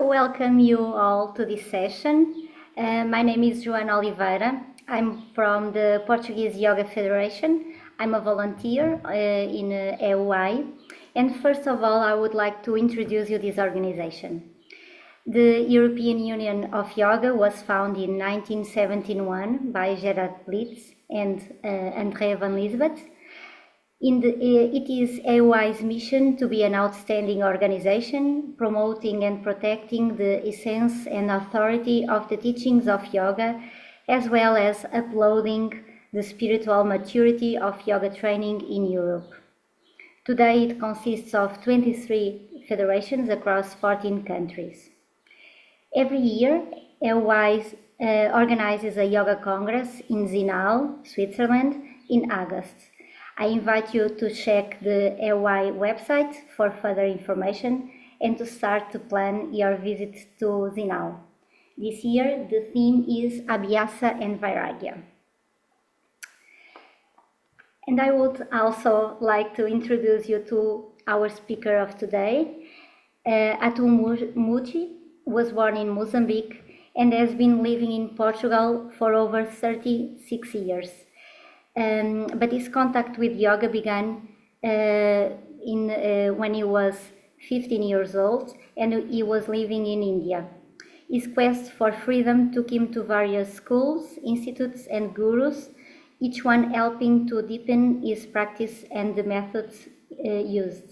welcome you all to this session. My name is Joana Oliveira. I'm from the Portuguese Yoga Federation. I'm a volunteer in EUI. And first of all, I would like to introduce you this organization. The European Union of Yoga was founded in 1971 by Gerard Blitz and Andrea van Lisbeth. It is EUI's mission to be an outstanding organization, promoting and protecting the essence and authority of the teachings of yoga, as well as upholding the spiritual maturity of yoga training in Europe. Today it consists of 23 federations across 14 countries. Every year, EUI organizes a yoga congress in Zinal, Switzerland, in August. I invite you to check the EUI website for further information and to start to plan your visit to Zinal. This year, the theme is Abhyasa and Vairagya. And I would also like to introduce you to our speaker of today. Atul Mulji was born in Mozambique and has been living in Portugal for over 36 years. But his contact with yoga began when he was 15 years old and he was living in India. His quest for freedom took him to various schools, institutes, and gurus, each one helping to deepen his practice and the methods used.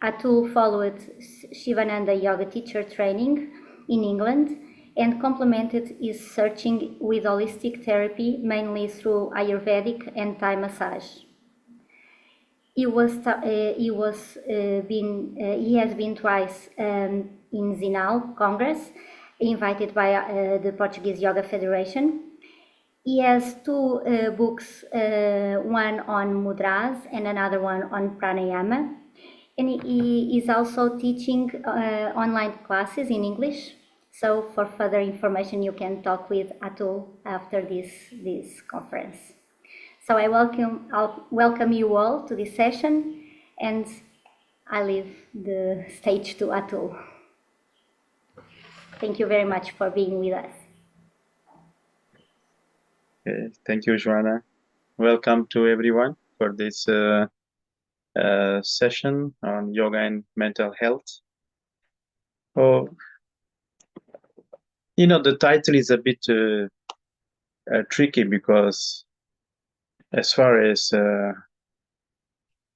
Atul followed Sivananda Yoga teacher training in England and complemented his searching with holistic therapy, mainly through Ayurvedic and Thai massage. He has been twice in Zinal Congress, invited by the Portuguese Yoga Federation. He has two books, one on mudras and another one on pranayama. And he is also teaching online classes in English. So for further information, you can talk with Atul after this conference. So I'll welcome you all to this session, and I leave the stage to Atul. Thank you very much for being with us. Thank you, Joana. Welcome to everyone for this session on yoga and mental health. Oh, you know, the title is a bit tricky because as far as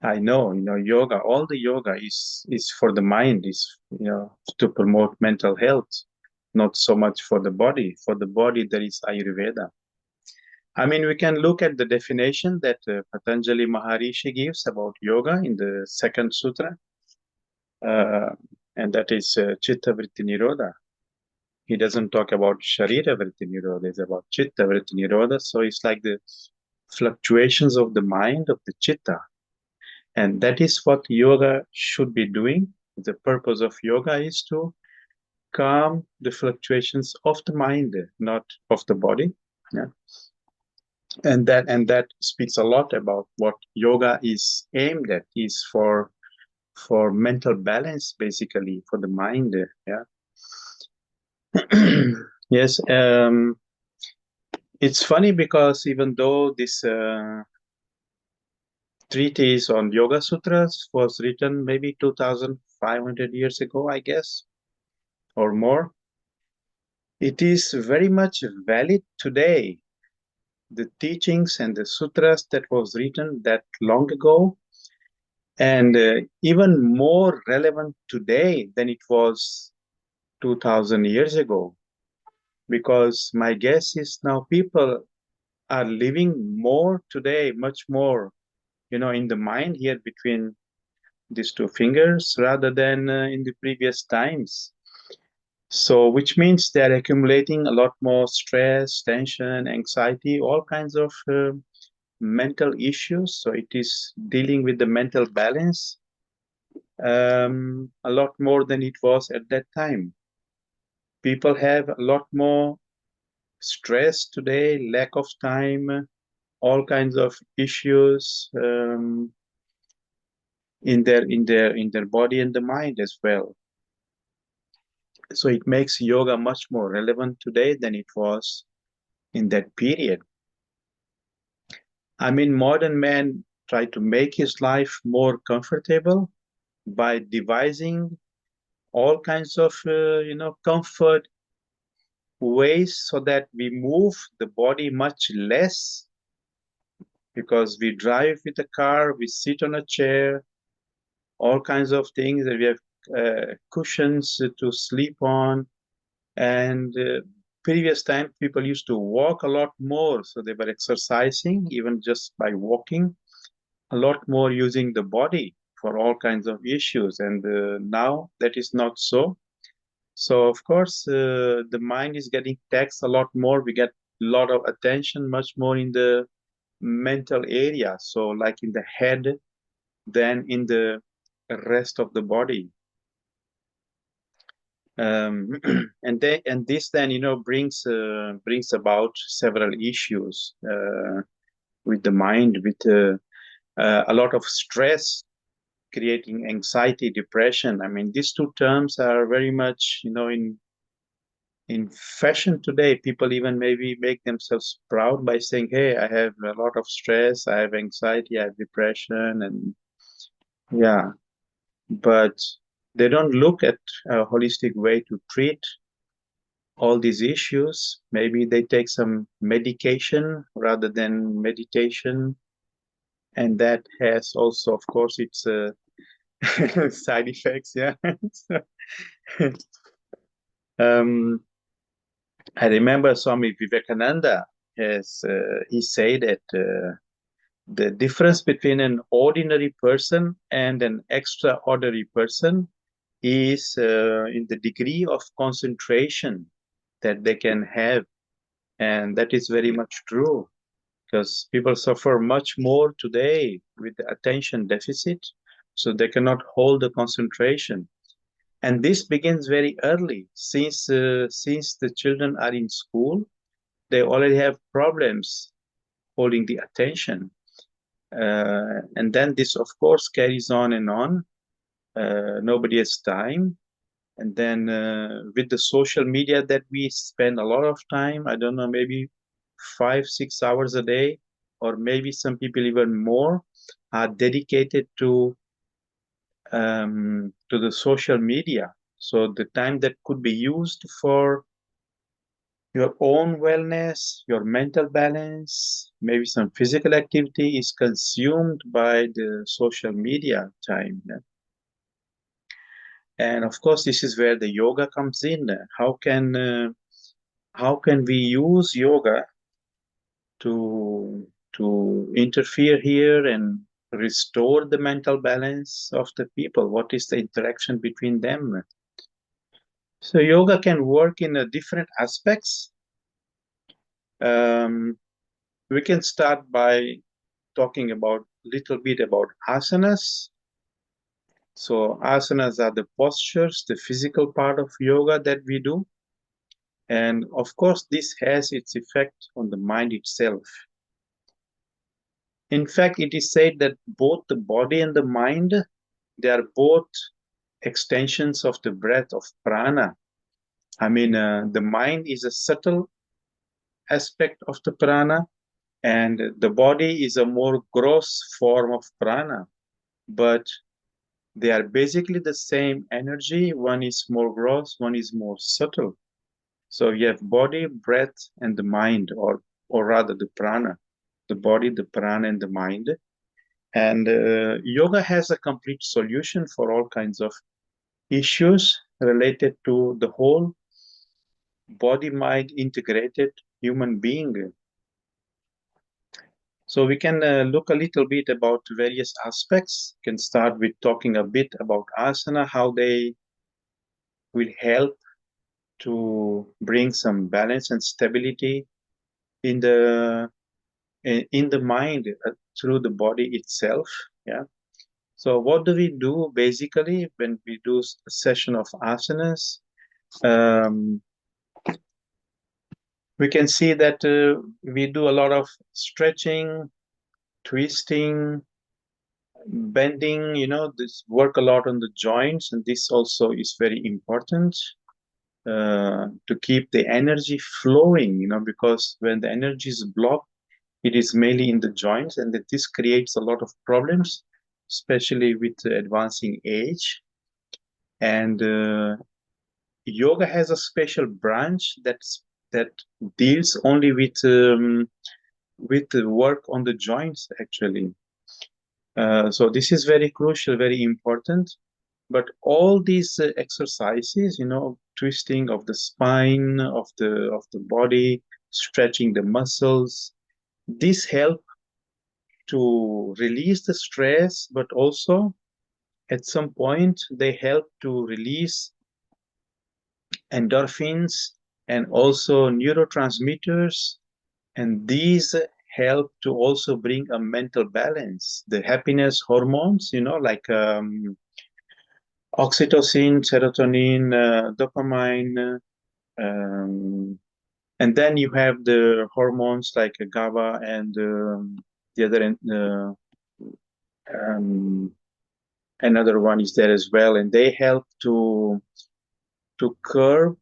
I know, yoga, all the yoga is for the mind, is, to promote mental health, not so much for the body. For the body, there is Ayurveda. I mean, we can look at the definition that Patanjali Maharishi gives about yoga in the second sutra, and that is Chitta Vritti Nirodha. He doesn't talk about Sharira Vritti Nirodha, it's about Chitta Vritti Nirodha. So it's like the fluctuations of the mind, of the Chitta. And that is what yoga should be doing. The purpose of yoga is to calm the fluctuations of the mind, not of the body. Yeah. And that speaks a lot about what yoga is aimed at, is for mental balance, basically, for the mind. Yeah. Yes. It's funny because even though this treatise on Yoga Sutras was written maybe 2,500 years ago, I guess, or more, it is very much valid today. The teachings and the sutras that was written that long ago, and even more relevant today than it was 2,000 years ago. Because my guess is now people are living more today, much more, in the mind here between these two fingers rather than in the previous times. So, which means they're accumulating a lot more stress, tension, anxiety, all kinds of mental issues. So it is dealing with the mental balance a lot more than it was at that time. People have a lot more stress today, lack of time, all kinds of issues in their body and the mind as well. So it makes yoga much more relevant today than it was in that period. I mean, modern man try to make his life more comfortable by devising all kinds of, comfort ways so that we move the body much less because we drive with a car, we sit on a chair, all kinds of things. We have cushions to sleep on. And previous time, people used to walk a lot more. So they were exercising, even just by walking, a lot more using the body for all kinds of issues. And now that is not so. So, of course, the mind is getting taxed a lot more. We get a lot of attention, much more in the mental area. So, like in the head than in the rest of the body. And this then brings about several issues with the mind, with a lot of stress, creating anxiety, depression. I mean, these two terms are very much in fashion today. People even maybe make themselves proud by saying, "Hey, I have a lot of stress, I have anxiety, I have depression," and yeah, but they don't look at a holistic way to treat all these issues. Maybe they take some medication rather than meditation, and that has also, of course, its side effects. Yeah. um, I remember Swami Vivekananda he said that the difference between an ordinary person and an extraordinary person is in the degree of concentration that they can have. And that is very much true because people suffer much more today with the attention deficit, so they cannot hold the concentration. And this begins very early, since the children are in school, they already have problems holding the attention. And then this, of course, carries on and on. Nobody has time. And then with the social media that we spend a lot of time, I don't know, maybe 5, 6 hours a day, or maybe some people even more, are dedicated to the social media. So the time that could be used for your own wellness, your mental balance, maybe some physical activity is consumed by the social media time. Yeah. And of course, this is where the yoga comes in. How can we use yoga to interfere here and restore the mental balance of the people? What is the interaction between them? So yoga can work in different aspects. Um, we can start by talking about little bit about asanas. So asanas are the postures, the physical part of yoga that we do. And of course, this has its effect on the mind itself. In fact, it is said that both the body and the mind, they are both extensions of the breath of prana. I mean, the mind is a subtle aspect of the prana, and the body is a more gross form of prana. But they are basically the same energy. One is more gross, one is more subtle. So you have body, breath, and the mind, or rather the prana, the body, the prana, and the mind. And yoga has a complete solution for all kinds of issues related to the whole body mind integrated human being. So we can look a little bit about various aspects. We can start with talking a bit about asana, how they will help to bring some balance and stability in the mind through the body itself. Yeah. So what do we do basically when we do a session of asanas? Um, we can see that we do a lot of stretching, twisting, bending. This work a lot on the joints, and this also is very important. to keep the energy flowing, because when the energy is blocked, it is mainly in the joints, and that this creates a lot of problems, especially with advancing age. And yoga has a special branch that deals only with the work on the joints, actually. So this is very crucial, very important. But all these exercises, twisting of the spine, of the body, stretching the muscles, this help to release the stress, but also at some point they help to release endorphins and also neurotransmitters, and these help to also bring a mental balance. The happiness hormones, like oxytocin, serotonin, dopamine, and then you have the hormones like GABA and the other another one is there as well, and they help to curb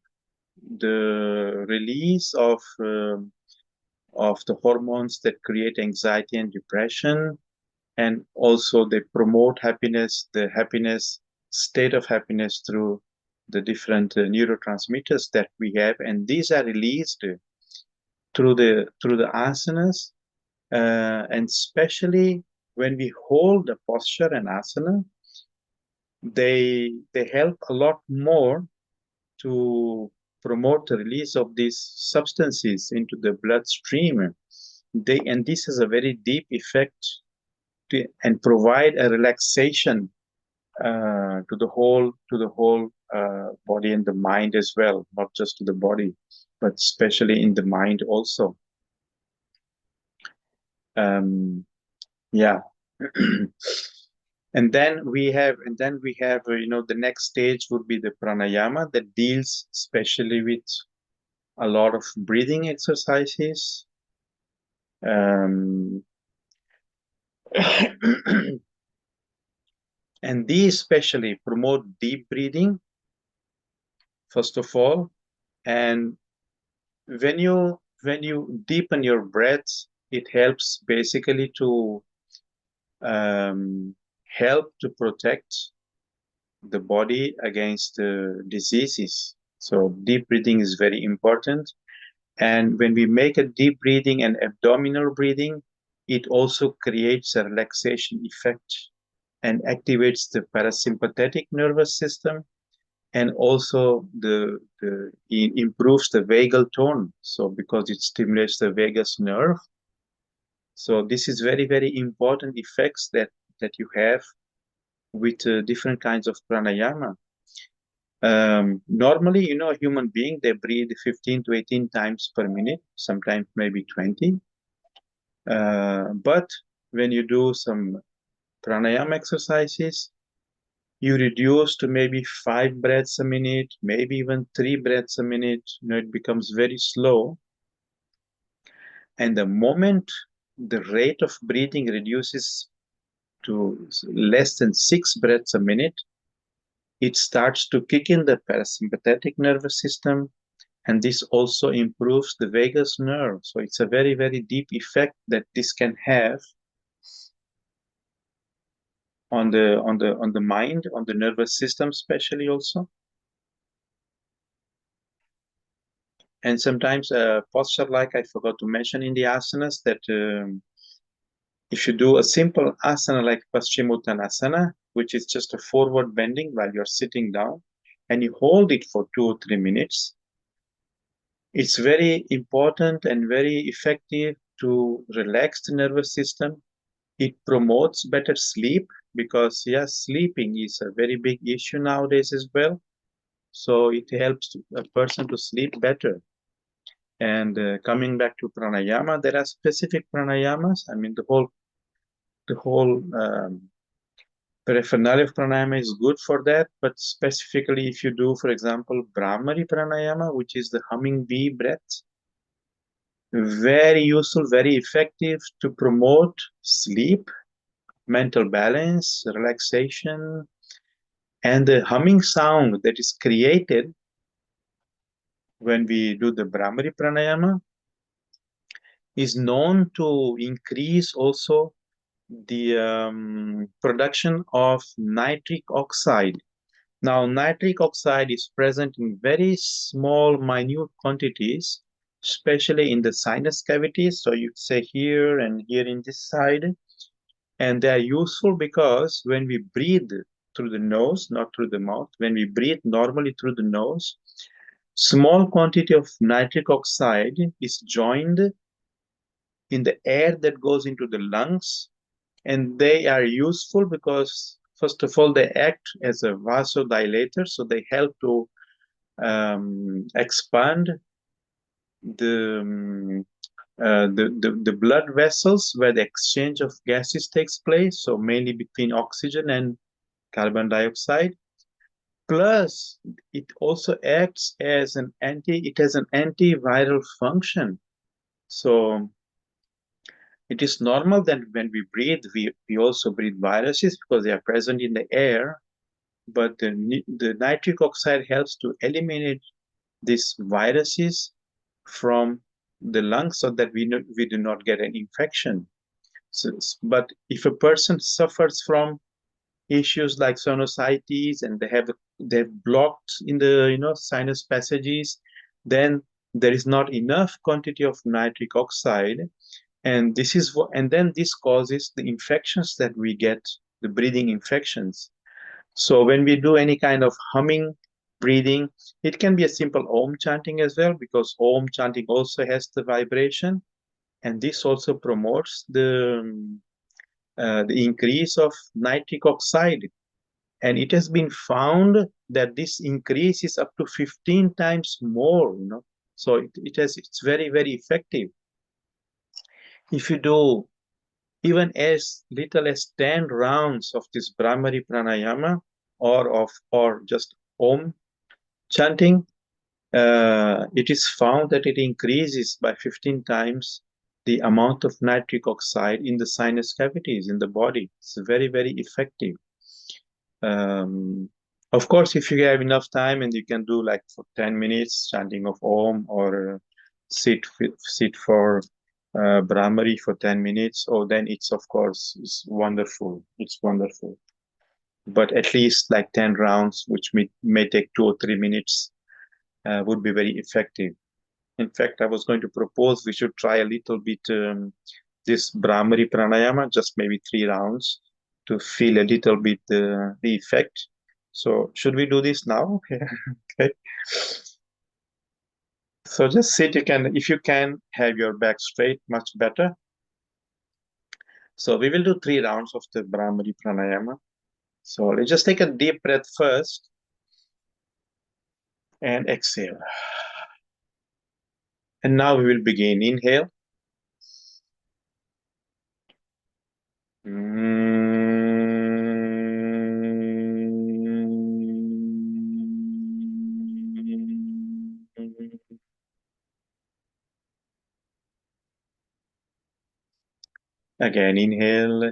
the release of the hormones that create anxiety and depression, and also they promote happiness, the happiness state of happiness through the different neurotransmitters that we have, and these are released through the asanas, and especially when we hold the posture and asana, they help a lot more to promote the release of these substances into the bloodstream. And this has a very deep effect and provide a relaxation to the whole body and the mind as well, not just to the body, but especially in the mind also. Yeah. And then we have, the next stage would be the pranayama that deals especially with a lot of breathing exercises. And these especially promote deep breathing, first of all. And when you deepen your breath, it helps basically to help to protect the body against diseases. So deep breathing is very important. And when we make a deep breathing and abdominal breathing, it also creates a relaxation effect and activates the parasympathetic nervous system, and also it improves the vagal tone. So because it stimulates the vagus nerve. So this is very, very important effects that you have with different kinds of pranayama. Normally, a human being, they breathe 15 to 18 times per minute, sometimes maybe 20. But when you do some pranayama exercises, you reduce to maybe 5 breaths a minute, maybe even 3 breaths a minute. It becomes very slow. And the moment the rate of breathing reduces to less than 6 breaths a minute, it starts to kick in the parasympathetic nervous system, and this also improves the vagus nerve. So it's a very, very deep effect that this can have on the mind, on the nervous system, especially also. And sometimes posture, like I forgot to mention in the asanas, that if you do a simple asana like Paschimottanasana, which is just a forward bending while you're sitting down, and you hold it for 2 or 3 minutes, it's very important and very effective to relax the nervous system. It promotes better sleep because, yes, sleeping is a very big issue nowadays as well. So it helps a person to sleep better. And coming back to pranayama, there are specific pranayamas. I mean, the whole paraphernalia of pranayama is good for that. But specifically, if you do, for example, Brahmari pranayama, which is the humming bee breath, very useful, very effective to promote sleep, mental balance, relaxation, and the humming sound that is created when we do the Brahmari pranayama, is known to increase also the production of nitric oxide. Now, nitric oxide is present in very small, minute quantities, especially in the sinus cavities. So you say here and here in this side. And they are useful because when we breathe through the nose, not through the mouth, when we breathe normally through the nose, small quantity of nitric oxide is joined in the air that goes into the lungs, and they are useful because first of all they act as a vasodilator, so they help to expand the, the blood vessels where the exchange of gases takes place, so mainly between oxygen and carbon dioxide. Plus it also acts as it has an antiviral function. So it is normal that when we breathe, we also breathe viruses because they are present in the air. But the nitric oxide helps to eliminate these viruses from the lungs so that we do not get an infection. So, but if a person suffers from issues like sinusitis and they're blocked in the sinus passages, then there is not enough quantity of nitric oxide, and this is what, and then this causes the infections that we get, the breathing infections. So when we do any kind of humming breathing, it can be a simple om chanting as well, because om chanting also has the vibration, and this also promotes the increase of nitric oxide. And it has been found that this increase is up to 15 times more, So it's very, very effective. If you do even as little as 10 rounds of this Brahmari pranayama or just Om chanting, it is found that it increases by 15 times the amount of nitric oxide in the sinus cavities in the body. It's very, very effective. Of course, if you have enough time and you can do like for 10 minutes chanting of Om, or sit for Brahmari for 10 minutes, then it's, of course, it's wonderful. It's wonderful. But at least like 10 rounds, which may take 2 or 3 minutes, would be very effective. In fact, I was going to propose we should try a little bit this Brahmari pranayama, just maybe 3 rounds, to feel a little bit the effect. So should we do this now? Okay. So just sit. If you can, have your back straight, much better. So we will do 3 rounds of the Brahmari pranayama. So let's just take a deep breath first and exhale. And now we will begin. Inhale. Again, inhale.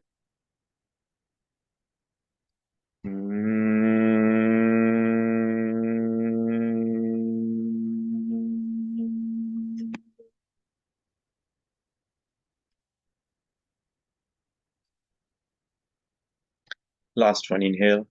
Last one, inhale.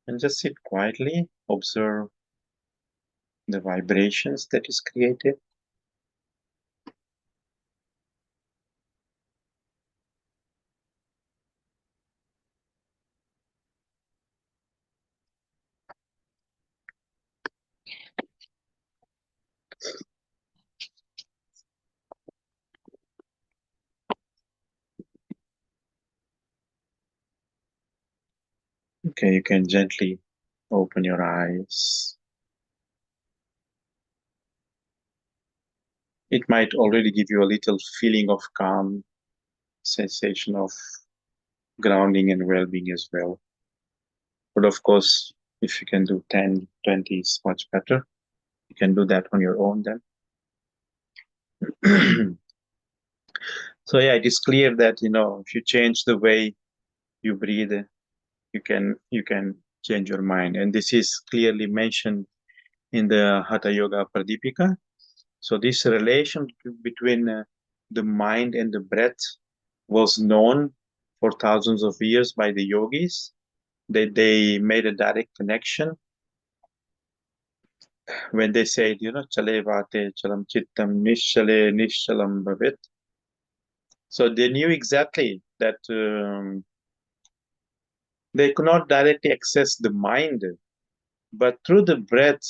And just sit quietly, observe the vibrations that is created. Okay, you can gently open your eyes. It might already give you a little feeling of calm, sensation of grounding and well-being as well. But of course, If you can do 10, 20, it's much better. You can do that on your own then. So yeah, it is clear that, if you change the way you breathe, you can change your mind. And this is clearly mentioned in the Hatha Yoga Pradipika. So this relation between the mind and the breath was known for thousands of years by the yogis. They made a direct connection when they said, chale vate chalam chittam nishchale nishchalam bhavit. So they knew exactly that they could not directly access the mind, but through the breath,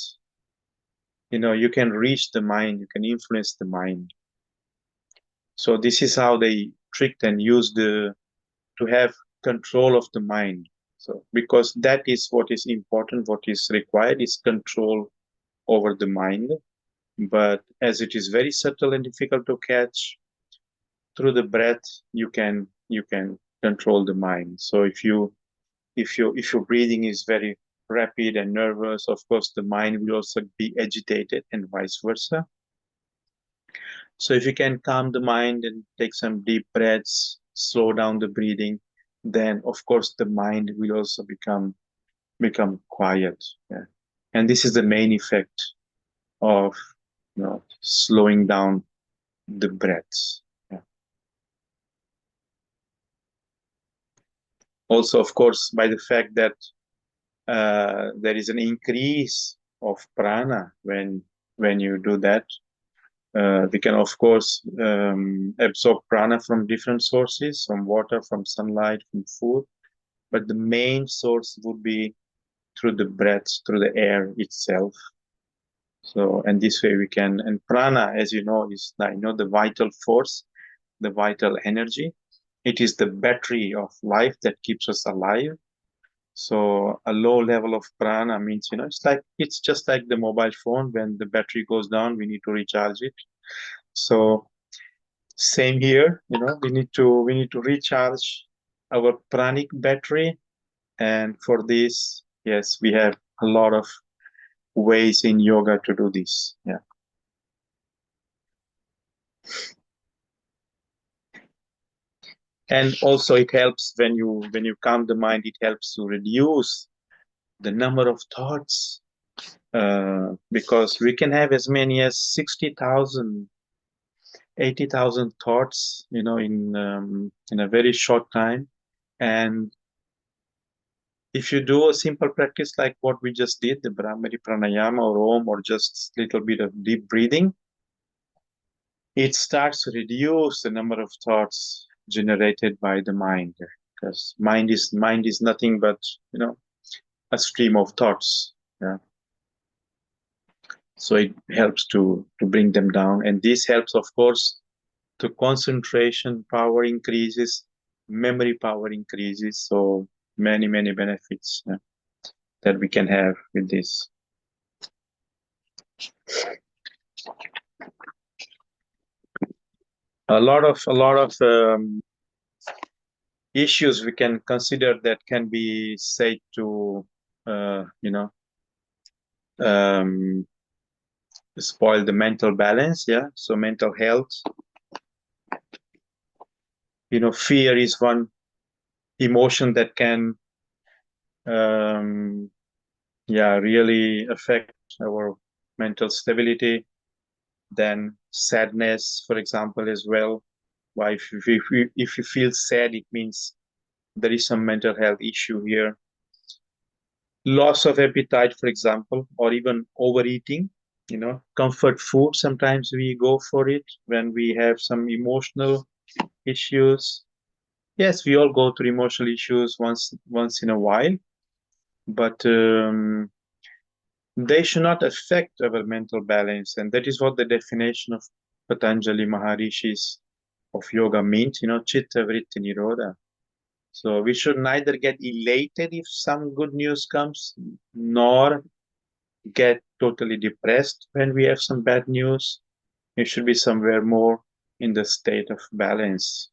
you can reach the mind, you can influence the mind. So this is how they tricked and used to have control of the mind. So because that is what is important, what is required is control over the mind. But as it is very subtle and difficult to catch, through the breath you can control the mind. So if your breathing is very rapid and nervous, of course the mind will also be agitated and vice versa. So if you can calm the mind and take some deep breaths, slow down the breathing, then of course the mind will also become quiet. Yeah. And this is the main effect of slowing down the breaths. Yeah. Also, of course, by the fact that there is an increase of prana when you do that. We can, of course, absorb prana from different sources, from water, from sunlight, from food, but the main source would be through the breath, through the air itself. So, and this way we can, and prana, as you know, is the vital force, the vital energy. It is the battery of life that keeps us alive. So a low level of prana means, it's just like the mobile phone. When the battery goes down, we need to recharge it. So same here, we need to recharge our pranic battery. And for this, yes, we have a lot of ways in yoga to do this. Yeah. And also it helps when you calm the mind, it helps to reduce the number of thoughts, because we can have as many as 60,000, 80,000 thoughts, in a very short time. And if you do a simple practice like what we just did, the Brahmari pranayama or Om, or just a little bit of deep breathing, it starts to reduce the number of thoughts generated by the mind, because mind is nothing but a stream of thoughts. Yeah. So it helps to bring them down, and this helps, of course, to concentration power increases, memory power increases. So many benefits, yeah, that we can have with this. A lot of issues we can consider that can be said to uh, you know um, spoil the mental balance. Yeah. So mental health, fear is one emotion that can um, yeah, really affect our mental stability. Then sadness, for example, as well. Why, if you feel sad, it means there is some mental health issue here. Loss of appetite, for example, or even overeating. Comfort food. Sometimes we go for it when we have some emotional issues. Yes, we all go through emotional issues once in a while, but they should not affect our mental balance. And that is what the definition of Patanjali Maharishi's of yoga means, chitta vritti nirodha. So we should neither get elated if some good news comes, nor get totally depressed when we have some bad news. It should be somewhere more in the state of balance.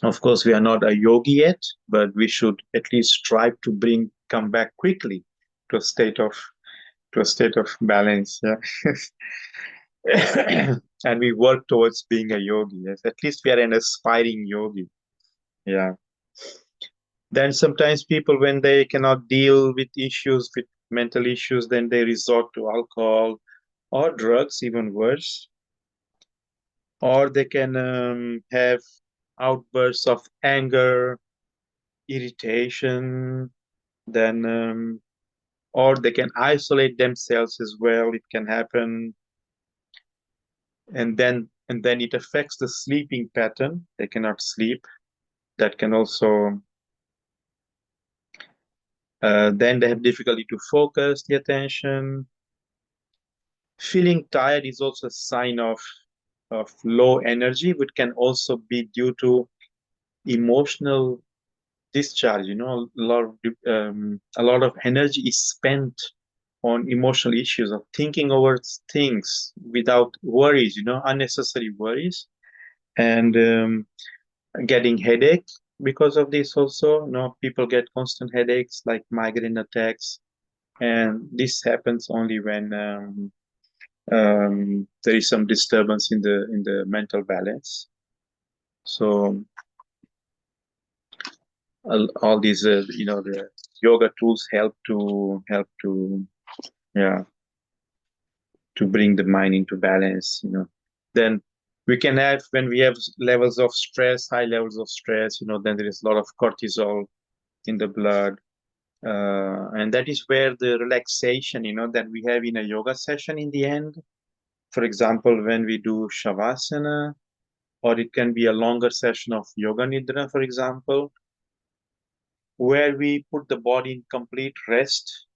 Of course, we are not a yogi yet, but we should at least strive to come back quickly to a state of balance. Yeah. And we work towards being a yogi. Yes, at least we are an aspiring yogi. Yeah. Then sometimes people, when they cannot deal with issues, with mental issues, then they resort to alcohol or drugs, even worse. Or they can have outbursts of anger, irritation, then or they can isolate themselves as well. It can happen, and then it affects the sleeping pattern. They cannot sleep. That can also then they have difficulty to focus the attention. Feeling tired is also a sign of low energy, which can also be due to emotional discharge. A lot of energy is spent on emotional issues of thinking over things without worries, unnecessary worries, and getting headache because of this also. People get constant headaches like migraine attacks, and this happens only when there is some disturbance in the mental balance. So all these the yoga tools help to yeah to bring the mind into balance. Then we can have, when we have levels of stress, high levels of stress, then there is a lot of cortisol in the blood, and that is where the relaxation that we have in a yoga session in the end, for example, when we do shavasana, or it can be a longer session of yoga nidra, for example, where we put the body in complete rest,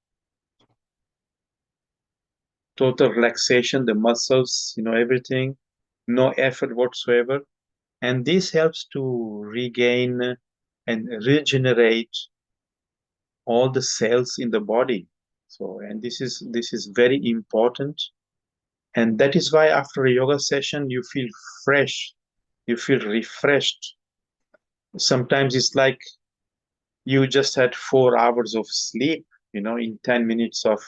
total relaxation, the muscles, everything, no effort whatsoever. And this helps to regain and regenerate all the cells in the body. So, and this is very important. And that is why after a yoga session, you feel fresh, you feel refreshed. Sometimes it's like you just had 4 hours of sleep, in 10 minutes of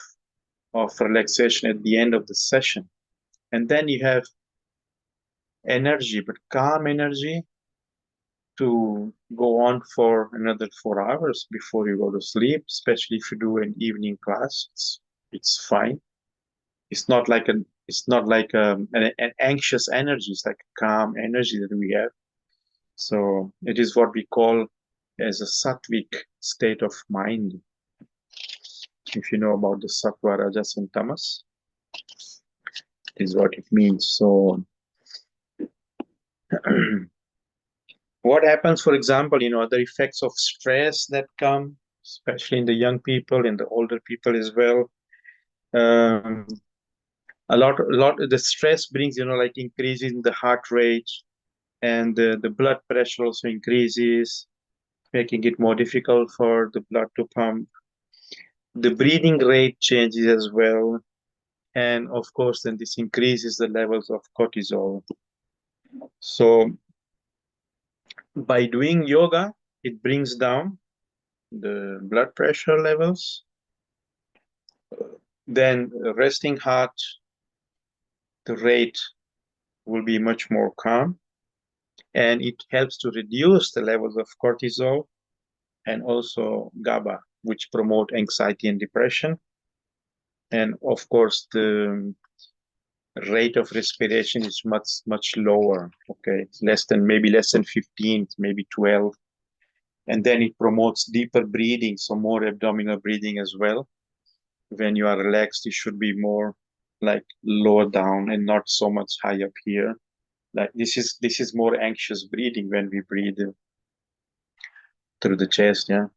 relaxation at the end of the session. And then you have energy, but calm energy, to go on for another 4 hours before you go to sleep, especially if you do an evening class. It's fine. It's not like an anxious energy. It's like a calm energy that we have. So it is what we call as a sattvic state of mind. If you know about the sattva, rajas, and tamas, is what it means. So what happens, for example, other effects of stress that come, especially in the young people, in the older people as well. Um, the stress brings, like increases in the heart rate, and the blood pressure also increases, making it more difficult for the blood to pump. The breathing rate changes as well. And of course, then this increases the levels of cortisol. So by doing yoga, it brings down the blood pressure levels. Then resting heart, the rate will be much more calm, and it helps to reduce the levels of cortisol and also GABA, which promote anxiety and depression. And of course, the rate of respiration is much lower. Okay, maybe less than 15, maybe 12. And then it promotes deeper breathing, so more abdominal breathing as well. When you are relaxed, it should be more like lower down and not so much high up here. Like this is more anxious breathing when we breathe through the chest. Yeah.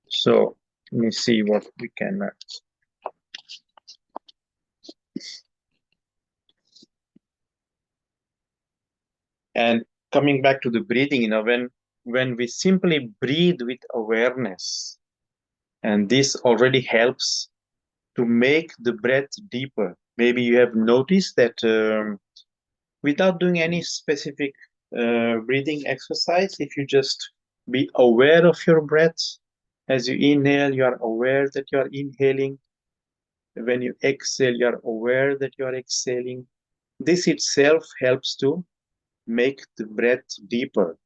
So let me see what we can. And coming back to the breathing, when we simply breathe with awareness, and this already helps to make the breath deeper. Maybe you have noticed that without doing any specific breathing exercise. If you just be aware of your breath, as you inhale, you are aware that you are inhaling. When you exhale, you are aware that you are exhaling. This itself helps to make the breath deeper,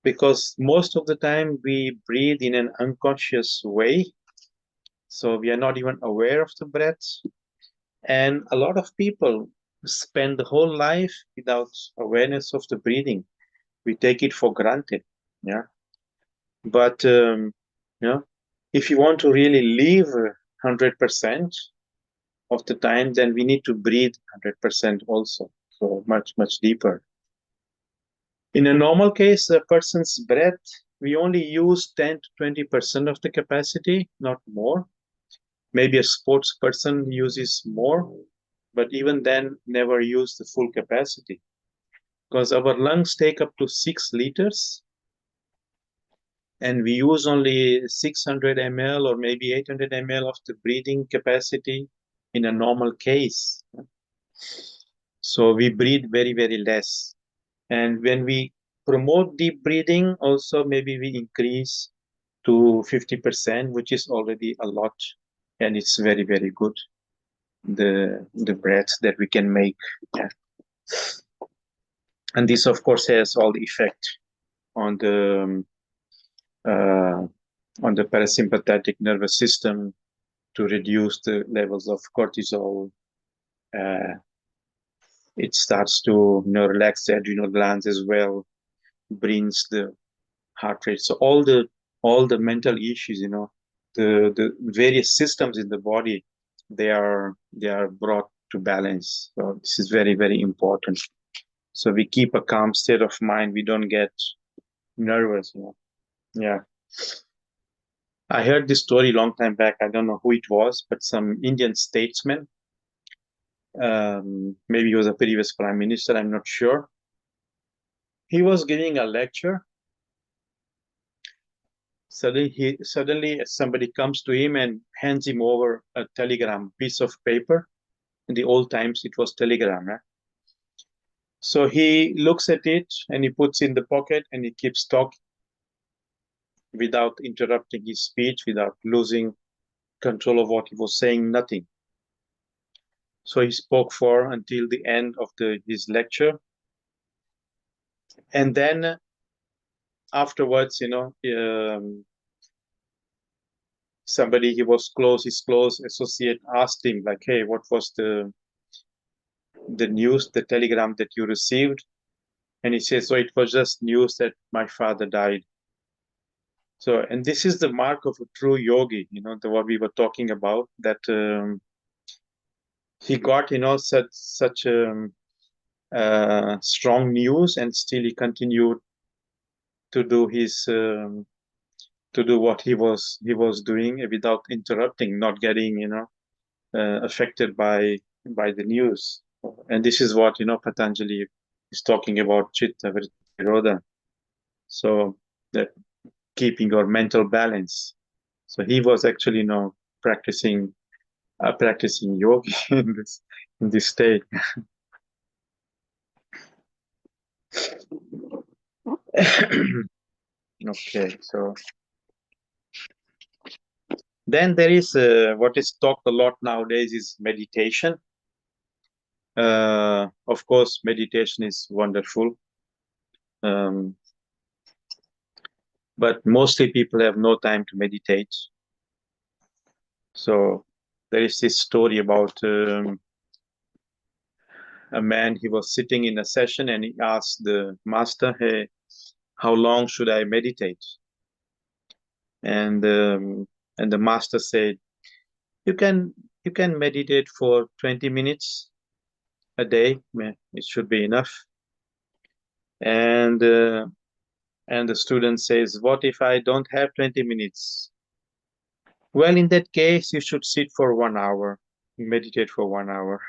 because most of the time we breathe in an unconscious way, so we are not even aware of the breath. And a lot of people spend the whole life without awareness of the breathing. We take it for granted. Yeah. But if you want to really live 100% of the time, then we need to breathe 100% also. So much deeper. In a normal case, a person's breath, we only use 10 to 20% of the capacity, not more. Maybe a sports person uses more, but even then, never use the full capacity, because our lungs take up to 6 liters, and we use only 600 ml or maybe 800 ml of the breathing capacity in a normal case. So we breathe very less. And when we promote deep breathing, also maybe we increase to 50%, which is already a lot, and it's very good, the breath that we can make. Yeah. And this of course has all the effect on the parasympathetic nervous system, to reduce the levels of cortisol. It starts to relax the adrenal glands as well, brings the heart rate. So all the mental issues, the various systems in the body, they are brought to balance. So this is very important. So we keep a calm state of mind. We don't get nervous. Yeah. I heard this story long time back. I don't know who it was, but some Indian statesman, maybe he was a previous prime minister, I'm not sure. He was giving a lecture. Suddenly somebody comes to him and hands him over a telegram piece of paper. In the old times, it was telegram. So he looks at it and he puts in the pocket and he keeps talking without interrupting his speech, without losing control of what he was saying, nothing. So he spoke for until the end of his lecture. And then afterwards, somebody his close associate asked him, like, hey, what was the news, the telegram that you received? And he says, so it was just news that my father died. So, and this is the mark of a true yogi, what we were talking about, that he got, such strong news, and still he continued to do what he was doing without interrupting, not getting, affected by the news. And this is what, Patanjali is talking about, Chitta Vritti Nirodha. So that keeping your mental balance. So he was actually, practicing yoga in this state. Okay, so then there is what is talked a lot nowadays is meditation. Of course, meditation is wonderful, but mostly people have no time to meditate. So there is this story about a man. He was sitting in a session and he asked the master, hey, how long should I meditate? And the master said, you can meditate for 20 minutes a day. It should be enough. And the student says, what if I don't have 20 minutes? Well, in that case, you should sit for 1 hour, meditate for 1 hour.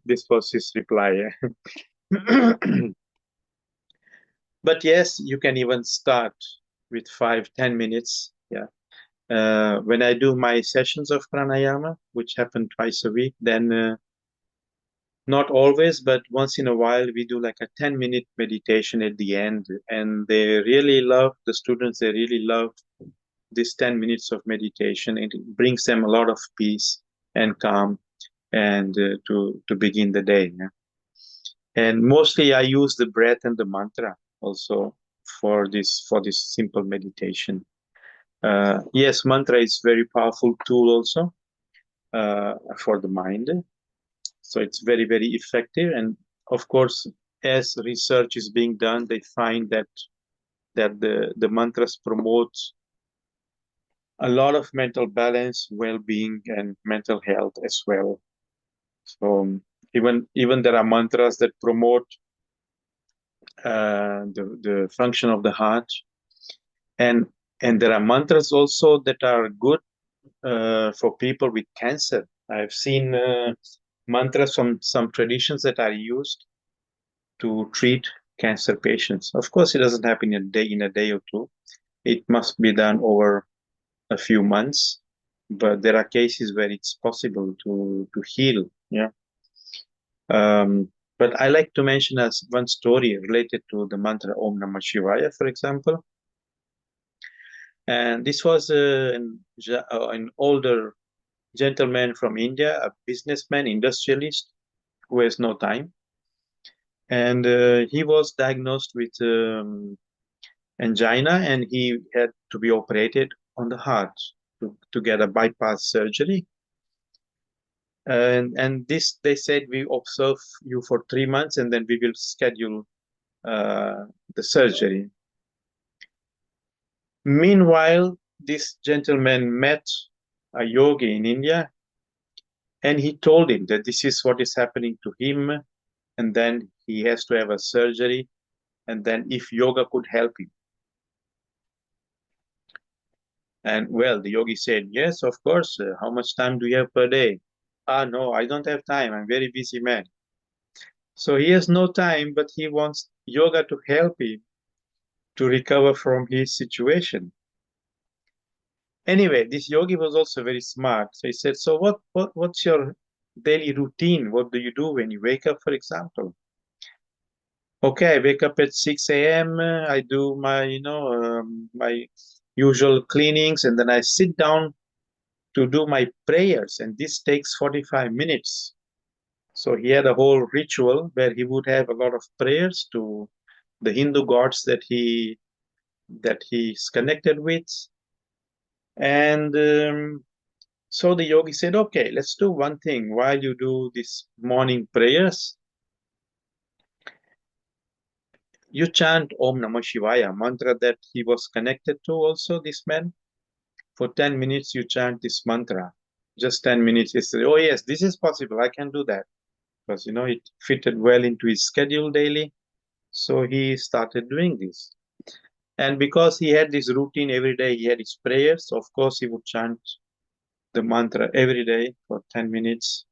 This was his reply. But yes, you can even start with 5-10 minutes. Yeah. When I do my sessions of pranayama, which happen twice a week, then Not always, but once in a while we do like a 10-minute meditation at the end, and the students, they really love this 10 minutes of meditation. It brings them a lot of peace and calm and to begin the day. Yeah? And mostly I use the breath and the mantra also for this simple meditation. Yes, mantra is very powerful tool also for the mind. So it's very, very effective. And of course, as research is being done, they find that the mantras promote a lot of mental balance, well-being, and mental health as well. So even there are mantras that promote the function of the heart, and there are mantras also that are good for people with cancer. I've seen mantras from some traditions that are used to treat cancer patients. Of course, it doesn't happen in a day or two. It must be done over a few months, but there are cases where it's possible to heal. Yeah. But I like to mention as one story related to the mantra Om Namah Shivaya, for example. And this was an older gentleman from India, a businessman, industrialist, who has no time. And he was diagnosed with angina, and he had to be operated on the heart to get a bypass surgery. And this, they said, we observe you for 3 months and then we will schedule the surgery. Meanwhile, this gentleman met a yogi in India, and he told him that this is what is happening to him, and then he has to have a surgery, and then if yoga could help him. And well, the yogi said, yes, of course. How much time do you have per day? Ah, no, I don't have time. I'm very busy man. So he has no time, but he wants yoga to help him to recover from his situation. Anyway, this yogi was also very smart. So he said, so what's your daily routine? What do you do when you wake up, for example? Okay, I wake up at 6 a.m. I do my usual cleanings, and then I sit down to do my prayers, and this takes 45 minutes. So he had a whole ritual where he would have a lot of prayers to the Hindu gods that he's connected with. And so the yogi said, okay, let's do one thing. While you do these morning prayers, you chant Om Namah Shivaya, mantra that he was connected to also, this man. For 10 minutes, you chant this mantra. Just 10 minutes. He said, oh yes, this is possible. I can do that. Because, it fitted well into his schedule daily. So he started doing this. And because he had this routine every day, he had his prayers. Of course, he would chant the mantra every day for 10 minutes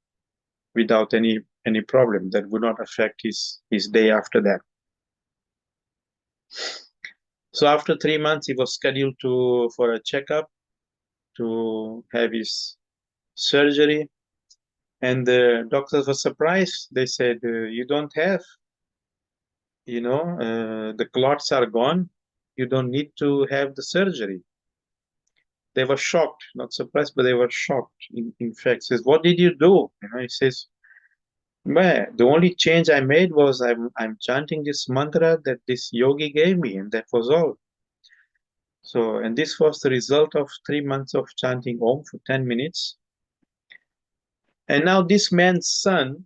without any problem. That would not affect his day after that. So after 3 months, he was scheduled for a checkup to have his surgery. And the doctors were surprised. They said, you don't have, the clots are gone. You don't need to have the surgery. They were shocked, not surprised, but they were shocked. In fact, says, what did you do? He says, well, the only change I made was I'm chanting this mantra that this yogi gave me, and that was all. So, and this was the result of 3 months of chanting Om for 10 minutes. And now this man's son,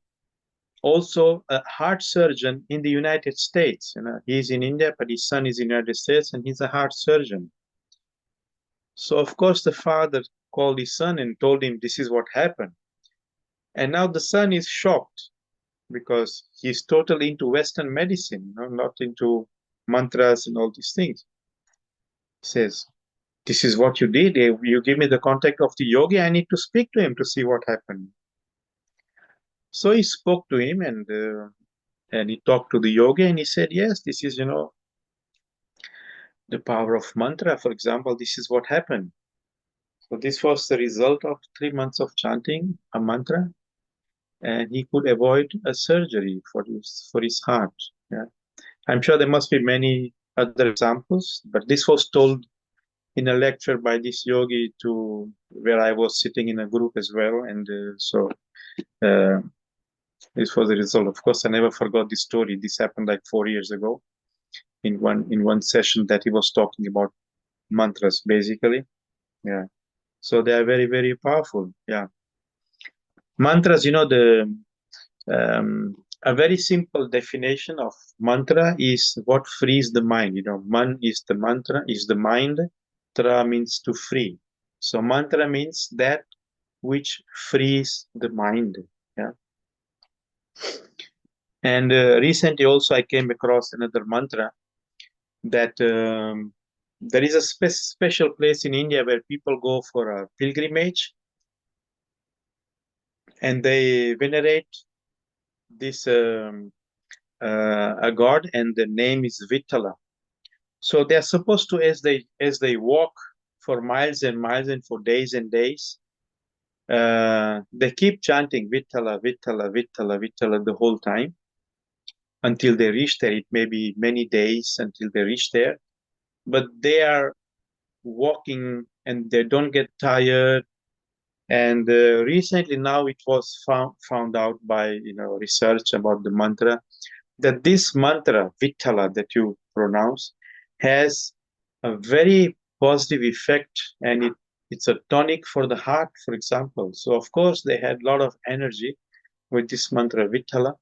also a heart surgeon in the United States. He's in India, but his son is in the United States, and he's a heart surgeon. So, of course, the father called his son and told him this is what happened. And now the son is shocked because he's totally into Western medicine, not into mantras and all these things. He says, this is what you did. You give me the contact of the yogi. I need to speak to him to see what happened. So he spoke to him, and he talked to the yogi, and he said, yes, this is, the power of mantra. For example, this is what happened. So this was the result of 3 months of chanting a mantra. and he could avoid a surgery for his heart. Yeah. I'm sure there must be many other examples, but this was told in a lecture by this yogi to where I was sitting in a group as well, and so uh, this was the result. Of course, I never forgot this story. This happened like 4 years ago in one session that he was talking about mantras, basically. Yeah. So they are very, very powerful. Yeah. Mantras, a very simple definition of mantra is what frees the mind. Man is the mantra, is the mind. Tra means to free. So mantra means that which frees the mind. Yeah. And recently also I came across another mantra that there is a special place in India where people go for a pilgrimage and they venerate this a god, and the name is Vittala. So they are supposed to, as they walk for miles and miles and for days and days, they keep chanting Vittala, Vittala, Vittala, Vittala the whole time until they reach there. It may be many days until they reach there, but they are walking and they don't get tired. And recently now it was found out by research about the mantra that this mantra Vittala that you pronounce has a very positive effect, and it's a tonic for the heart, for example. So of course they had a lot of energy with this mantra Vittala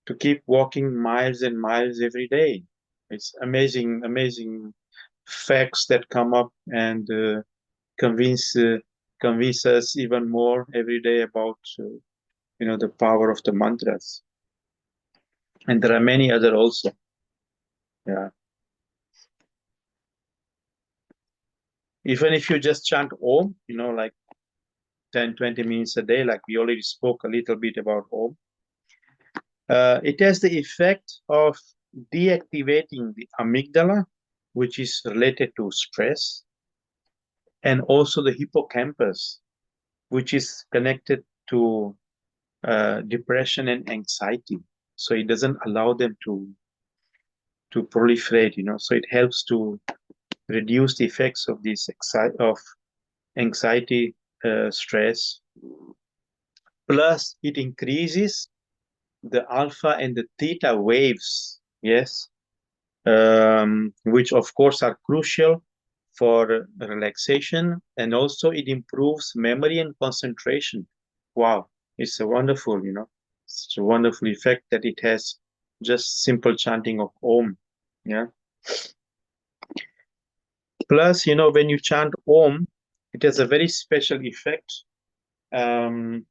to keep walking miles and miles every day. It's amazing, amazing facts that come up and convince uh, convince us even more every day about the power of the mantras. And there are many other also. Yeah. Even if you just chant Om, like 10, 20 minutes a day, like we already spoke a little bit about Om, it has the effect of deactivating the amygdala, which is related to stress, and also the hippocampus, which is connected to depression and anxiety. So it doesn't allow them to proliferate, so it helps to reduce the effects of this of anxiety, stress. Plus it increases the alpha and the theta waves, yes, which of course are crucial for relaxation, and also it improves memory and concentration. Wow, it's a wonderful, such a wonderful effect that it has, just simple chanting of Om. Yeah. Plus, when you chant Om, it has a very special effect. Um,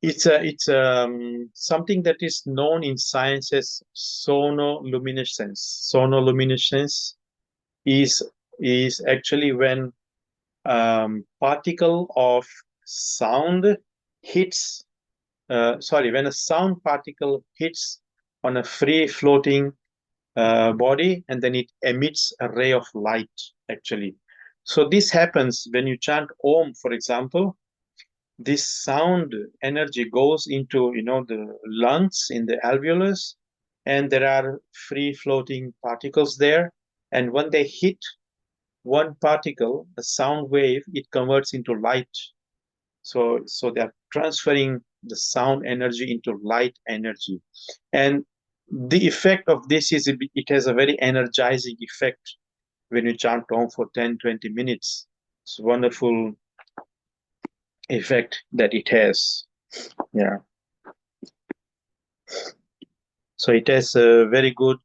it's something that is known in science as sonoluminescence. Sonoluminescence is actually when particle of sound hits. When a sound particle hits on a free floating body, and then it emits a ray of light. Actually, so this happens when you chant Om, for example. This sound energy goes into the lungs in the alveolus, and there are free floating particles there, and when they hit one particle, a sound wave, it converts into light. So they are transferring the sound energy into light energy, and the effect of this is it has a very energizing effect when you chant Om for 10-20 minutes. It's a wonderful effect that it has. Yeah. So it has very good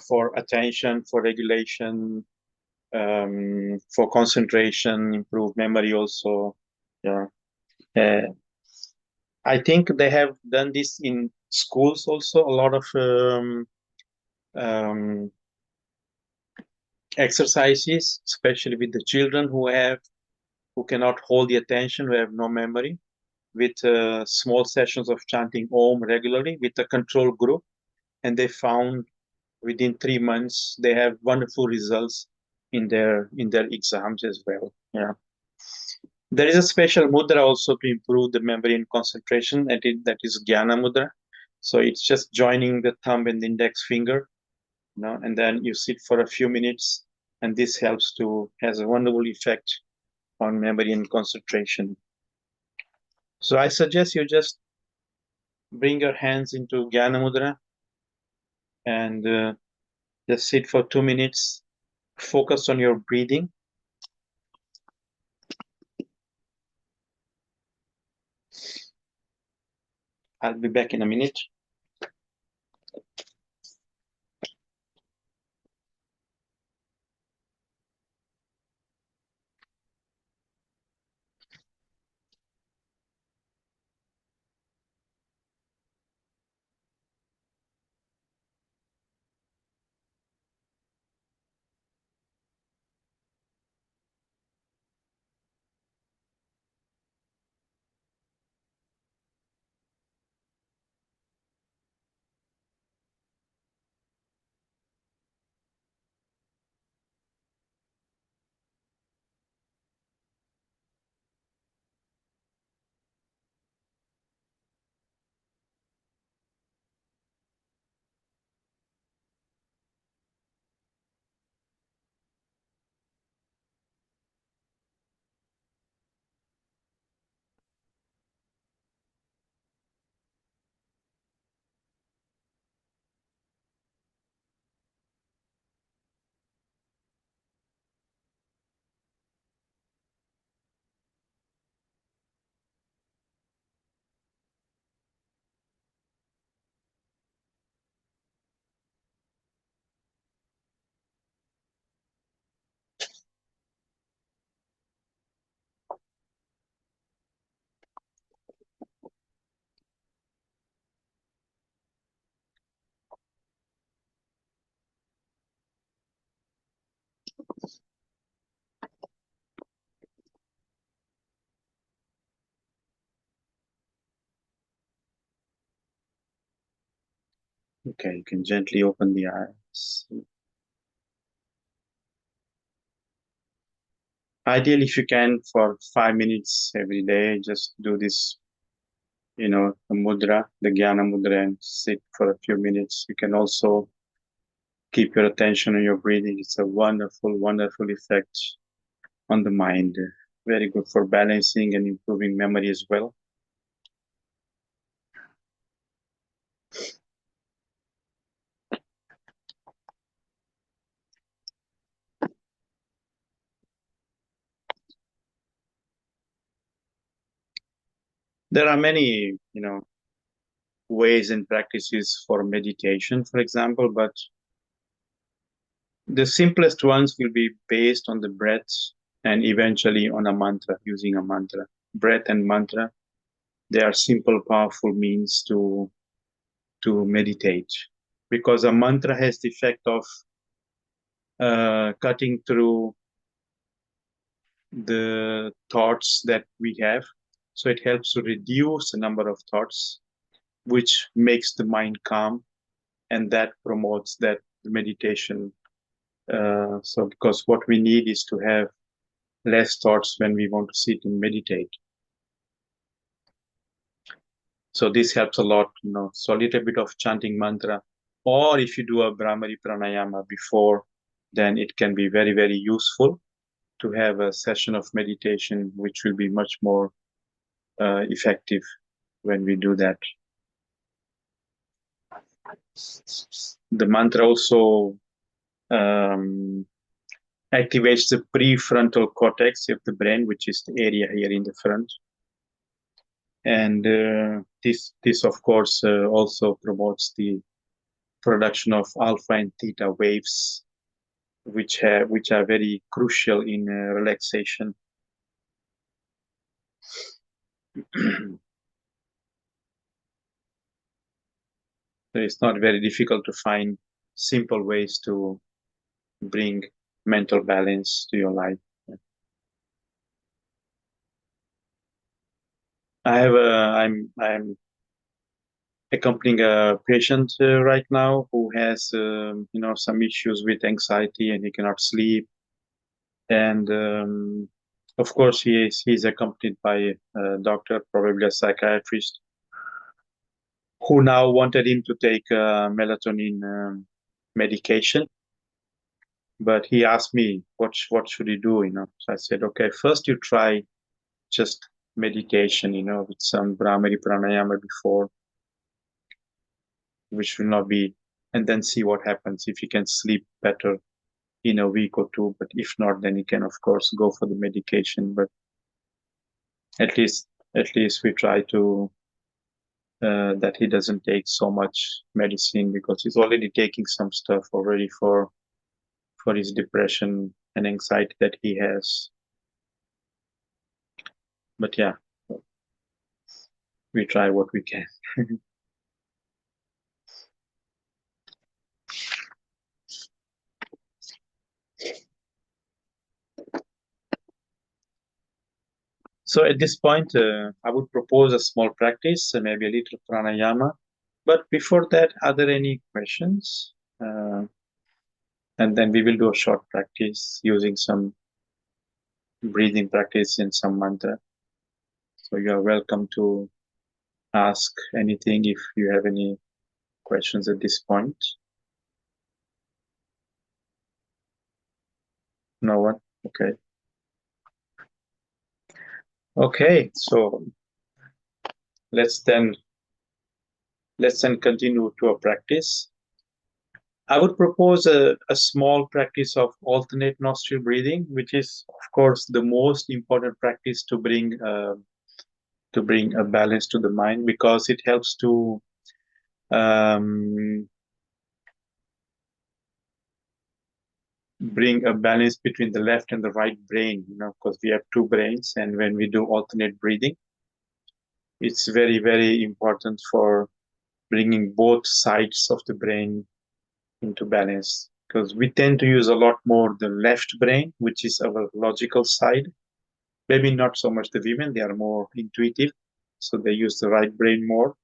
for attention, for regulation, for concentration, improve memory also. Yeah. Uh, I think they have done this in schools also. A lot of um, exercises, especially with the children who cannot hold the attention, who have no memory, with small sessions of chanting Om regularly with a control group, and they found within 3 months they have wonderful results in their exams as well. Yeah. There is a special mudra also to improve the memory and concentration, and that is Jnana mudra. So it's just joining the thumb and the index finger, and then you sit for a few minutes, and this has a wonderful effect on memory and concentration. So I suggest you just bring your hands into Jnana mudra and just sit for 2 minutes. Focus on your breathing. I'll be back in a minute. Okay, you can gently open the eyes. Ideally, if you can, for 5 minutes every day, just do this, the mudra, the Jnana mudra, and sit for a few minutes. You can also keep your attention on your breathing. It's a wonderful, wonderful effect on the mind. Very good for balancing and improving memory as well. There are many, ways and practices for meditation, for example, but the simplest ones will be based on the breath and eventually on a mantra, using a mantra. Breath and mantra, they are simple, powerful means to meditate, because a mantra has the effect of cutting through the thoughts that we have. So it helps to reduce the number of thoughts, which makes the mind calm, and that promotes that meditation. So because what we need is to have less thoughts when we want to sit and meditate. So this helps a lot, So a little bit of chanting mantra, or if you do a Brahmari pranayama before, then it can be very, very useful to have a session of meditation, which will be much more effective when we do that. The mantra also activates the prefrontal cortex of the brain, which is the area here in the front. And this of course also promotes the production of alpha and theta waves, which are very crucial in relaxation. So it's not very difficult to find simple ways to bring mental balance to your life. I'm accompanying a patient right now who has some issues with anxiety, and he cannot sleep, and Of course, he's accompanied by a doctor, probably a psychiatrist, who now wanted him to take melatonin medication. But he asked me, what should he do? So I said, okay, first you try just meditation, with some Brahmari pranayama before, which will not be, and then see what happens if you can sleep better in a week or two. But if not, then you can of course go for the medication. But at least we try to that he doesn't take so much medicine because he's already taking some stuff already for his depression and anxiety that he has. But yeah, we try what we can. So at this point, I would propose a small practice, maybe a little pranayama. But before that, are there any questions? And then we will do a short practice using some breathing practice and some mantra. So you are welcome to ask anything if you have any questions at this point. No one? Okay. Okay, so let's then continue to a practice. I would propose a small practice of alternate nostril breathing, which is, of course, the most important practice to bring a balance to the mind because it helps to um, bring a balance between the left and the right brain. Because we have two brains, and when we do alternate breathing, it's very, very important for bringing both sides of the brain into balance because we tend to use a lot more the left brain, which is our logical side. Maybe not so much the women, they are more intuitive, so they use the right brain more.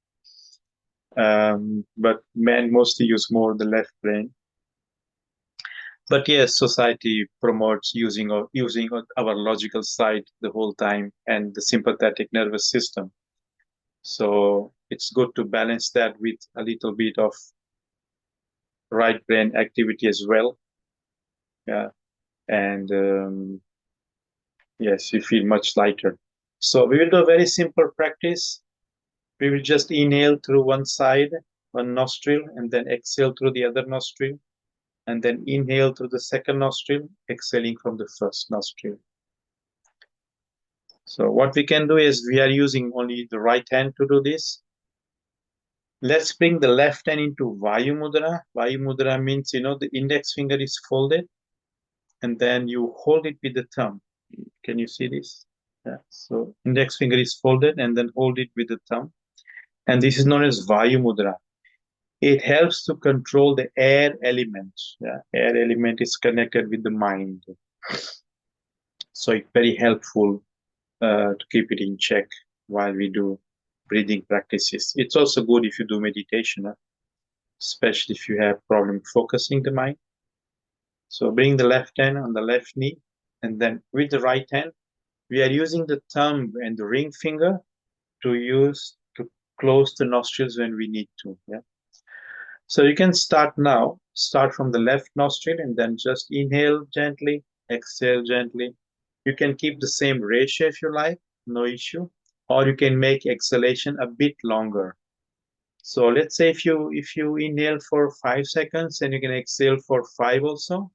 But men mostly use more the left brain. But yes, society promotes using our logical side the whole time and the sympathetic nervous system. So it's good to balance that with a little bit of right brain activity as well. Yeah, and yes, you feel much lighter. So we will do a very simple practice. We will just inhale through one side, one nostril, and then exhale through the other nostril, and then inhale through the second nostril, exhaling from the first nostril. So what we can do is we are using only the right hand to do this. Let's bring the left hand into Vayu Mudra. Vayu Mudra means, the index finger is folded, and then you hold it with the thumb. Can you see this? Yeah. So index finger is folded and then hold it with the thumb. And this is known as Vayu Mudra. It helps to control the air element. Yeah. Air element is connected with the mind. So it's very helpful to keep it in check while we do breathing practices. It's also good if you do meditation, especially if you have problem focusing the mind. So bring the left hand on the left knee, and then with the right hand, we are using the thumb and the ring finger to close the nostrils when we need to. Yeah. So you can start now. Start from the left nostril and then just inhale gently, exhale gently. You can keep the same ratio if you like, no issue. Or you can make exhalation a bit longer. So let's say if you inhale for 5 seconds and you can exhale for 5 also,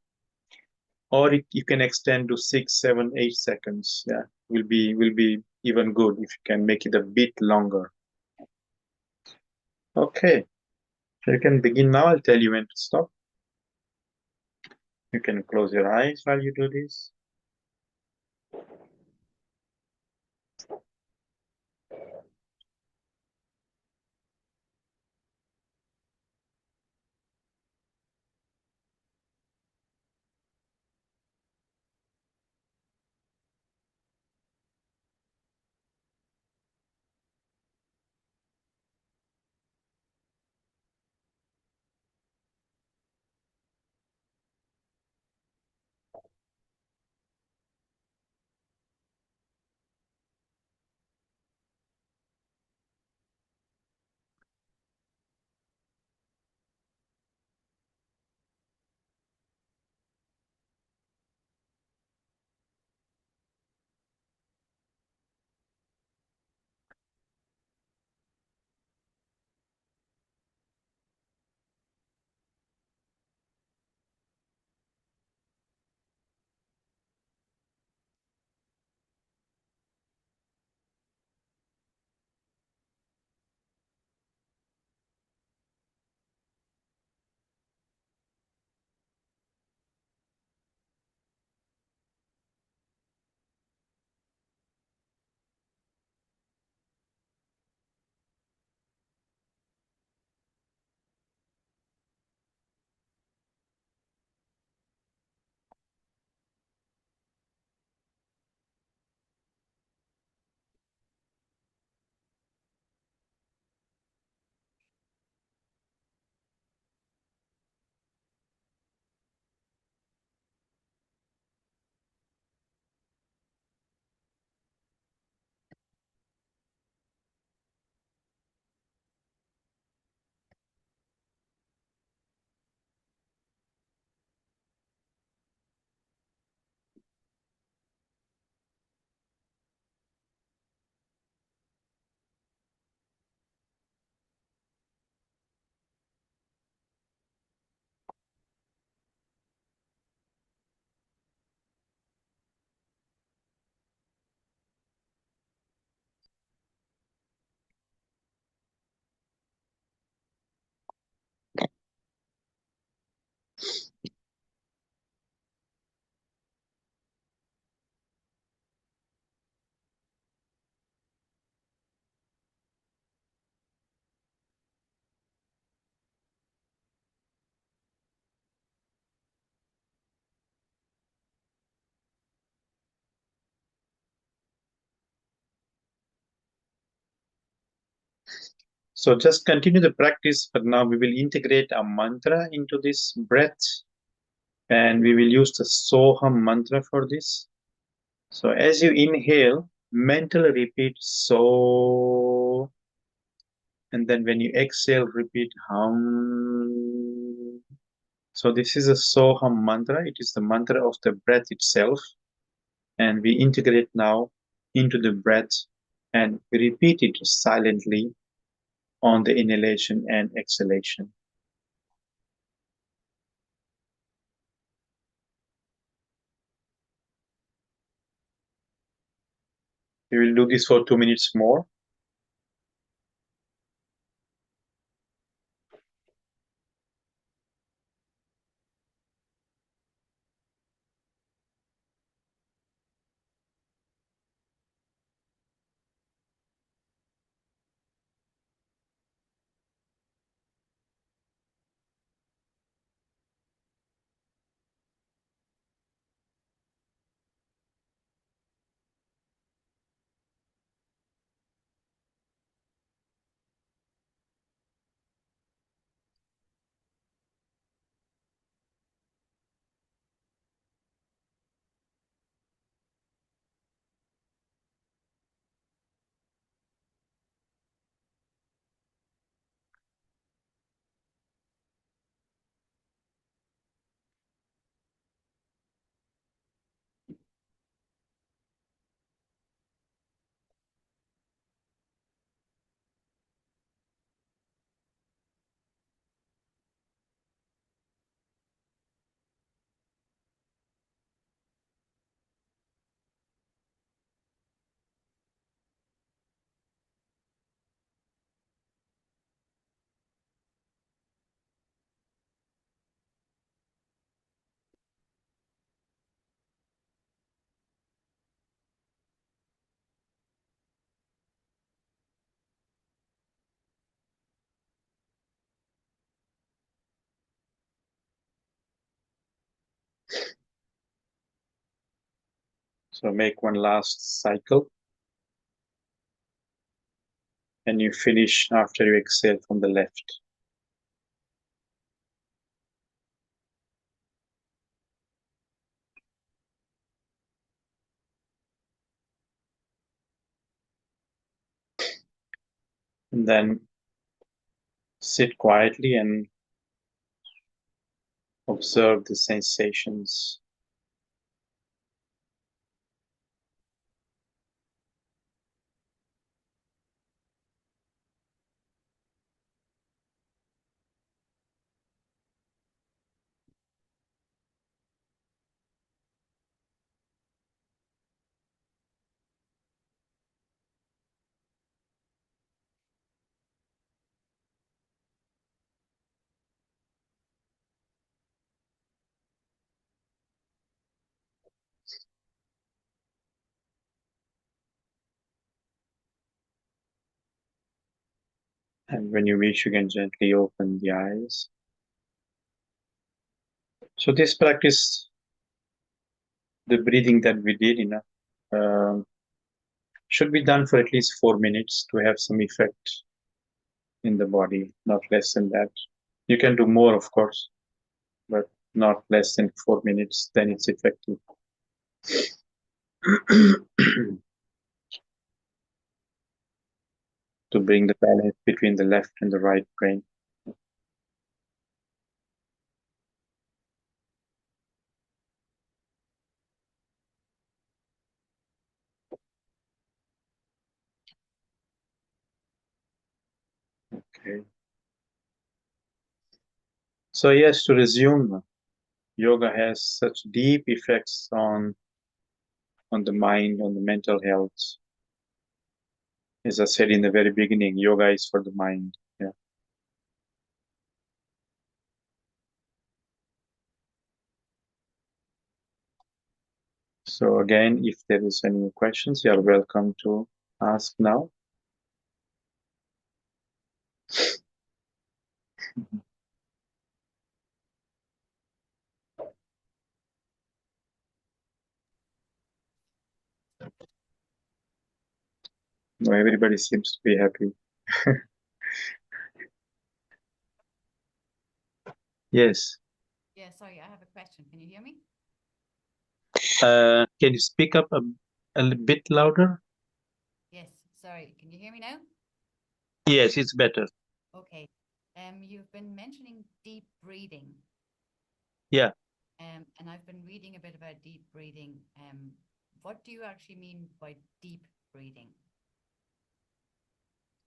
or you can extend to 6, 7, 8 seconds. Yeah, will be even good if you can make it a bit longer. Okay, so you can begin now. I'll tell you when to stop. You can close your eyes while you do this. So just continue the practice, but now we will integrate a mantra into this breath, and we will use the Soham mantra for this. So as you inhale, mentally repeat So, and then when you exhale, repeat Hum. So this is a Soham mantra. It is the mantra of the breath itself, and we integrate now into the breath and we repeat it silently on the inhalation and exhalation. We will do this for 2 minutes more. So make one last cycle and you finish after you exhale from the left. And then sit quietly and observe the sensations. And when you wish, you can gently open the eyes. So this practice, the breathing that we did, should be done for at least 4 minutes to have some effect in the body, not less than that. You can do more, of course, but not less than 4 minutes, then it's effective. To bring the balance between the left and the right brain. Okay. So yes, to resume, yoga has such deep effects on the mind, on the mental health. As I said in the very beginning, yoga is for the mind. Yeah. So again, if there is any questions, you are welcome to ask now. No, everybody seems to be happy. Yes. Yeah, sorry, I have a question. Can you hear me? Can you speak up a bit louder? Yes, sorry. Can you hear me now? Yes, it's better. Okay. You've been mentioning deep breathing. Yeah. And I've been reading a bit about deep breathing. What do you actually mean by deep breathing?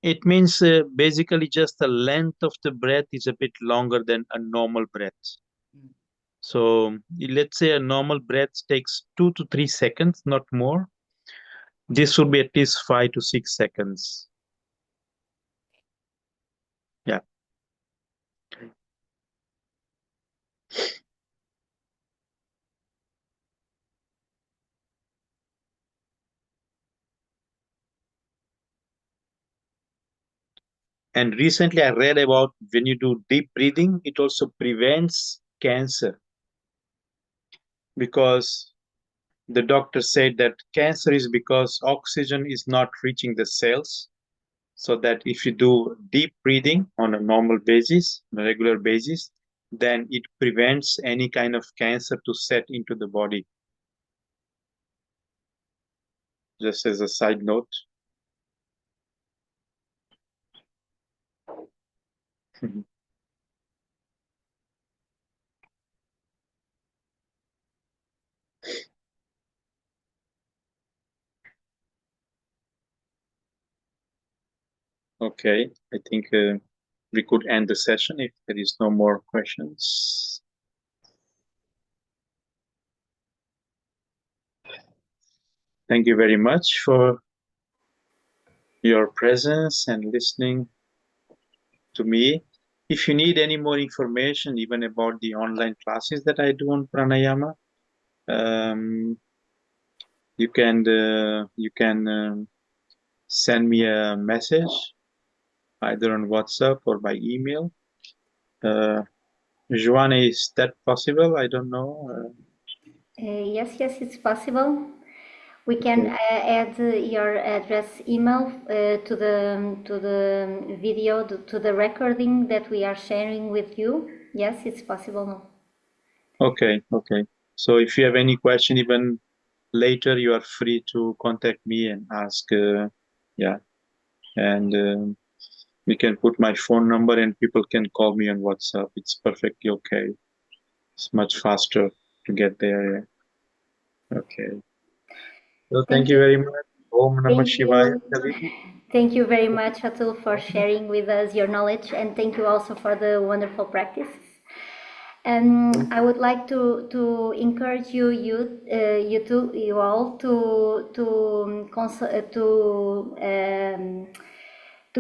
It means basically just the length of the breath is a bit longer than a normal breath. Mm. So let's say a normal breath takes 2 to 3 seconds, not more. This should be at least 5 to 6 seconds. Yeah. And recently I read about when you do deep breathing, it also prevents cancer because the doctor said that cancer is because oxygen is not reaching the cells. So that if you do deep breathing on a normal basis, on a regular basis, then it prevents any kind of cancer to set into the body. Just as a side note. Okay, I think we could end the session if there is no more questions. Thank you very much for your presence and listening to me. If you need any more information, even about the online classes that I do on pranayama, you can send me a message either on WhatsApp or by email. Joanna, is that possible? I don't know. Yes, it's possible. We can add your address email to the video, to the recording that we are sharing with you. Yes, it's possible. Okay. So if you have any question, even later, you are free to contact me and ask. Yeah, and we can put my phone number and people can call me on WhatsApp. It's perfectly okay. It's much faster to get there. Okay. So thank you very much. Om Namah Thank Shivaya. you. Thank you very much, Atul, for sharing with us your knowledge, and thank you also for the wonderful practices. And I would like to encourage you all to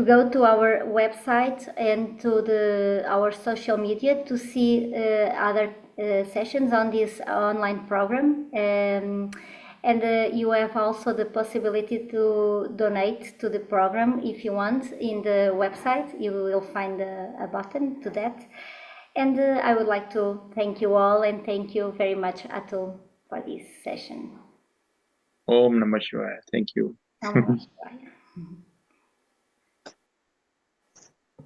go to our website and to our social media to see other sessions on this online program. And you have also the possibility to donate to the program if you want. In the website, you will find a button to that. And I would like to thank you all and thank you very much, Atul, for this session. Om Namah Shivaya. Thank you. Namaste.